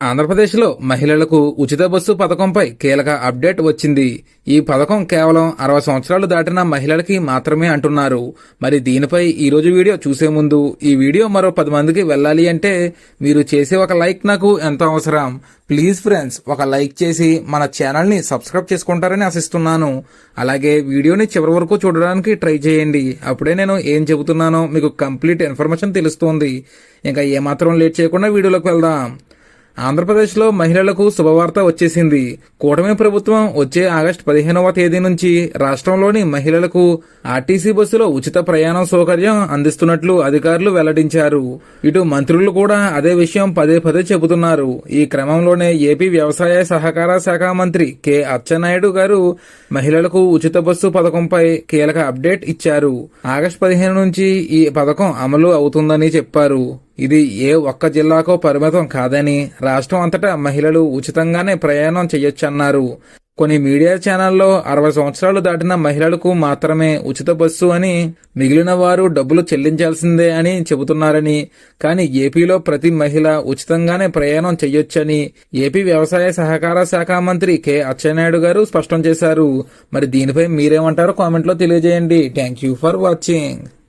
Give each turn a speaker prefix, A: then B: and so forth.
A: ఆంధ్రప్రదేశ్లో మహిళలకు ఉచిత బస్సు పథకంపై కీలక అప్డేట్ వచ్చింది. ఈ పథకం కేవలం 60 సంవత్సరాలు దాటిన మహిళలకి మాత్రమే అంటున్నారు. మరి దీనిపై ఈరోజు వీడియో చూసే ముందు ఈ వీడియో మరో 10 మందికి వెళ్ళాలి అంటే మీరు చేసే ఒక లైక్ నాకు ఎంతో అవసరం. ప్లీజ్ ఫ్రెండ్స్, ఒక లైక్ చేసి మన ఛానల్ని సబ్స్క్రైబ్ చేసుకుంటారని ఆశిస్తున్నాను. అలాగే వీడియోని చివరి వరకు చూడడానికి ట్రై చేయండి. అప్పుడే నేను ఏం చెబుతున్నానో మీకు కంప్లీట్ ఇన్ఫర్మేషన్ తెలుస్తుంది. ఇంకా ఏమాత్రం లేట్ చేయకుండా వీడియోలోకి వెళ్దాం. ఆంధ్రప్రదేశ్లో మహిళలకు శుభవార్త వచ్చేసింది. కూటమి ప్రభుత్వం వచ్చే ఆగస్టు 15వ తేదీ నుంచి రాష్ట్రంలోని మహిళలకు ఆర్టీసీ బస్సులో ఉచిత ప్రయాణం సౌకర్యం అందిస్తున్నట్లు అధికారులు వెల్లడించారు. ఇటు మంత్రులు కూడా అదే విషయం పదే పదే చెబుతున్నారు. ఈ క్రమంలోనే ఏపీ వ్యవసాయ సహకార శాఖ మంత్రి కె అచ్చెన్నాయుడు గారు మహిళలకు ఉచిత బస్సు పథకంపై కీలక అప్డేట్ ఇచ్చారు. ఆగస్టు 15 నుంచి ఈ పథకం అమలు అవుతుందని చెప్పారు. ఇది ఏ ఒక్క జిల్లాకో పరిమితం కాదని, రాష్ట్రం అంతటా మహిళలు ఉచితంగానే ప్రయాణం చేయొచ్చన్నారు. కొన్ని మీడియా ఛానల్లో 60 సంవత్సరాలు దాటిన మహిళలకు మాత్రమే ఉచిత బస్సు అని, మిగిలిన వారు డబ్బులు చెల్లించాల్సిందే అని చెబుతున్నారని, కానీ ఏపీలో ప్రతి మహిళ ఉచితంగానే ప్రయాణం చేయొచ్చని ఏపీ వ్యవసాయ సహకార శాఖ మంత్రి కె అచ్చెన్నాయుడు గారు స్పష్టం చేశారు. మరి దీనిపై మీరేమంటారో కామెంట్లో తెలియజేయండి. Thank you for watching.